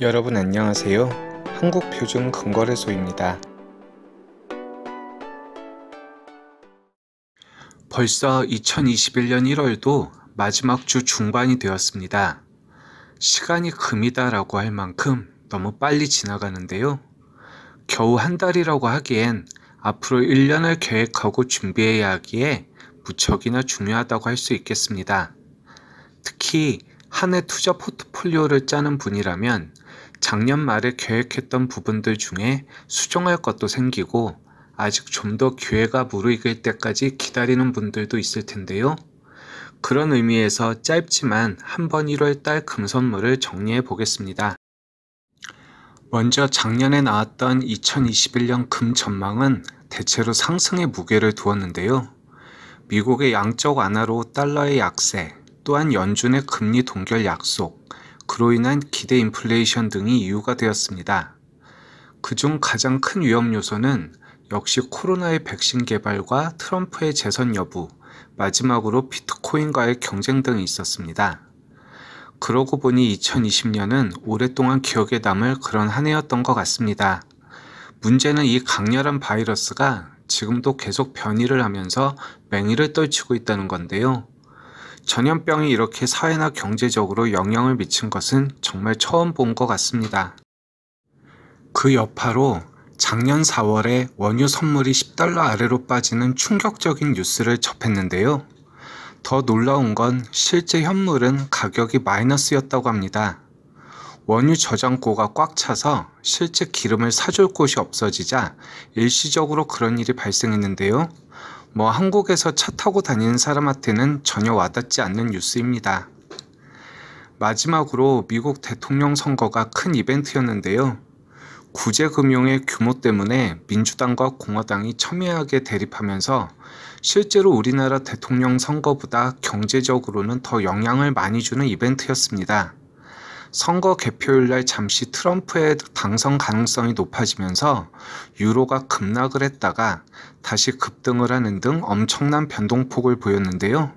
여러분 안녕하세요. 한국표준금거래소입니다. 벌써 2021년 1월도 마지막 주 중반이 되었습니다. 시간이 금이다라고 할 만큼 너무 빨리 지나가는데요. 겨우 한 달이라고 하기엔 앞으로 1년을 계획하고 준비해야 하기에 무척이나 중요하다고 할 수 있겠습니다. 특히 한 해 투자 포트폴리오를 짜는 분이라면 작년 말에 계획했던 부분들 중에 수정할 것도 생기고 아직 좀 더 기회가 무르익을 때까지 기다리는 분들도 있을 텐데요. 그런 의미에서 짧지만 한번 1월달 금선물을 정리해 보겠습니다. 먼저 작년에 나왔던 2021년 금 전망은 대체로 상승의 무게를 두었는데요. 미국의 양적 완화로 달러의 약세, 또한 연준의 금리 동결 약속, 그로 인한 기대 인플레이션 등이 이유가 되었습니다. 그중 가장 큰 위험 요소는 역시 코로나의 백신 개발과 트럼프의 재선 여부, 마지막으로 비트코인과의 경쟁 등이 있었습니다. 그러고 보니 2020년은 오랫동안 기억에 남을 그런 한 해였던 것 같습니다. 문제는 이 강렬한 바이러스가 지금도 계속 변이를 하면서 맹위를 떨치고 있다는 건데요. 전염병이 이렇게 사회나 경제적으로 영향을 미친 것은 정말 처음 본 것 같습니다. 그 여파로 작년 4월에 원유 선물이 $10 아래로 빠지는 충격적인 뉴스를 접했는데요. 더 놀라운 건 실제 현물은 가격이 마이너스였다고 합니다. 원유 저장고가 꽉 차서 실제 기름을 사줄 곳이 없어지자 일시적으로 그런 일이 발생했는데요. 한국에서 차 타고 다니는 사람한테는 전혀 와닿지 않는 뉴스입니다. 마지막으로 미국 대통령 선거가 큰 이벤트였는데요. 구제금융의 규모 때문에 민주당과 공화당이 첨예하게 대립하면서 실제로 우리나라 대통령 선거보다 경제적으로는 더 영향을 많이 주는 이벤트였습니다. 선거 개표일날 잠시 트럼프의 당선 가능성이 높아지면서 유로가 급락을 했다가 다시 급등을 하는 등 엄청난 변동폭을 보였는데요.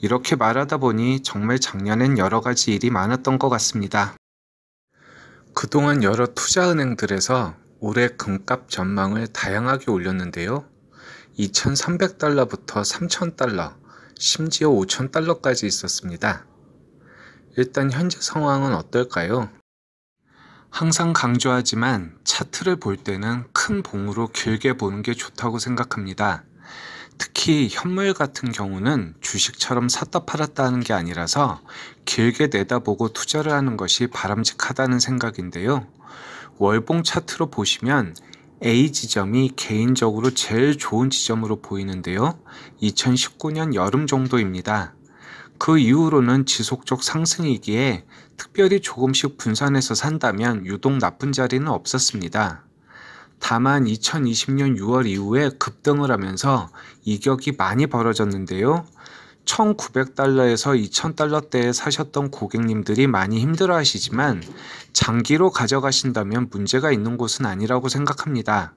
이렇게 말하다 보니 정말 작년엔 여러 가지 일이 많았던 것 같습니다. 그동안 여러 투자은행들에서 올해 금값 전망을 다양하게 올렸는데요. $2,300부터 $3,000, 심지어 $5,000까지 있었습니다. 일단 현재 상황은 어떨까요? 항상 강조하지만 차트를 볼 때는 큰 봉으로 길게 보는 게 좋다고 생각합니다. 특히 현물 같은 경우는 주식처럼 샀다 팔았다 하는 게 아니라서 길게 내다보고 투자를 하는 것이 바람직하다는 생각인데요. 월봉 차트로 보시면 A 지점이 개인적으로 제일 좋은 지점으로 보이는데요. 2019년 여름 정도입니다. 그 이후로는 지속적 상승이기에 특별히 조금씩 분산해서 산다면 유독 나쁜 자리는 없었습니다. 다만 2020년 6월 이후에 급등을 하면서 이격이 많이 벌어졌는데요. $1,900에서 $2,000대에 사셨던 고객님들이 많이 힘들어 하시지만 장기로 가져가신다면 문제가 있는 곳은 아니라고 생각합니다.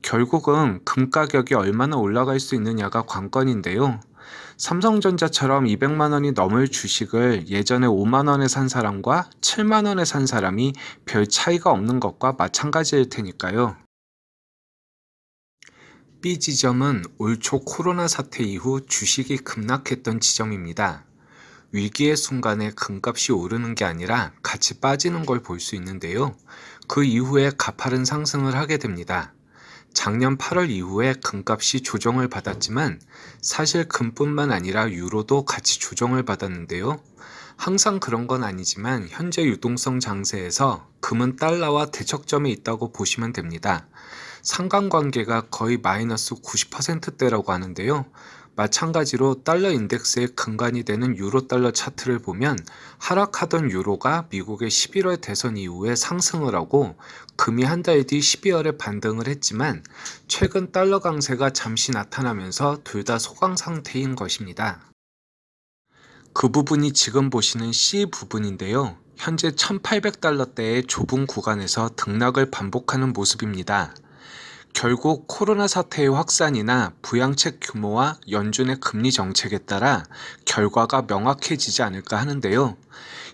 결국은 금 가격이 얼마나 올라갈 수 있느냐가 관건인데요. 삼성전자처럼 200만 원이 넘을 주식을 예전에 5만 원에 산 사람과 7만 원에 산 사람이 별 차이가 없는 것과 마찬가지일 테니까요. B 지점은 올 초 코로나 사태 이후 주식이 급락했던 지점입니다. 위기의 순간에 금값이 오르는 게 아니라 같이 빠지는 걸 볼 수 있는데요. 그 이후에 가파른 상승을 하게 됩니다. 작년 8월 이후에 금값이 조정을 받았지만 사실 금뿐만 아니라 유로도 같이 조정을 받았는데요. 항상 그런 건 아니지만 현재 유동성 장세에서 금은 달러와 대척점에 있다고 보시면 됩니다. 상관관계가 거의 마이너스 90%대라고 하는데요. 마찬가지로 달러 인덱스의 근간이 되는 유로 달러 차트를 보면 하락하던 유로가 미국의 11월 대선 이후에 상승을 하고 금이 한 달 뒤 12월에 반등을 했지만 최근 달러 강세가 잠시 나타나면서 둘 다 소강 상태인 것입니다. 그 부분이 지금 보시는 C 부분인데요. 현재 $1,800대의 좁은 구간에서 등락을 반복하는 모습입니다. 결국 코로나 사태의 확산이나 부양책 규모와 연준의 금리 정책에 따라 결과가 명확해지지 않을까 하는데요.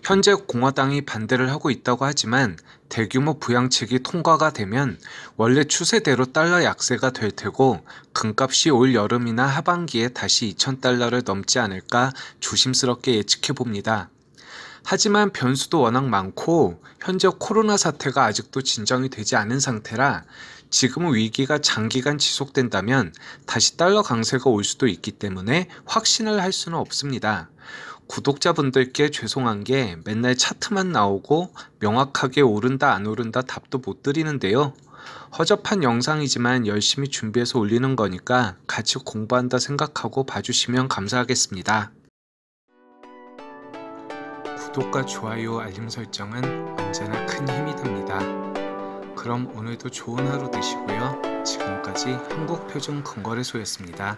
현재 공화당이 반대를 하고 있다고 하지만 대규모 부양책이 통과가 되면 원래 추세대로 달러 약세가 될 테고 금값이 올 여름이나 하반기에 다시 2,000달러를 넘지 않을까 조심스럽게 예측해 봅니다. 하지만 변수도 워낙 많고 현재 코로나 사태가 아직도 진정이 되지 않은 상태라 지금 위기가 장기간 지속된다면 다시 달러 강세가 올 수도 있기 때문에 확신을 할 수는 없습니다. 구독자분들께 죄송한 게 맨날 차트만 나오고 명확하게 오른다 안 오른다 답도 못 드리는데요. 허접한 영상이지만 열심히 준비해서 올리는 거니까 같이 공부한다 생각하고 봐주시면 감사하겠습니다. 구독과 좋아요, 알림 설정은 언제나 큰 힘이 됩니다. 그럼 오늘도 좋은 하루 되시고요. 지금까지 한국표준금거래소였습니다.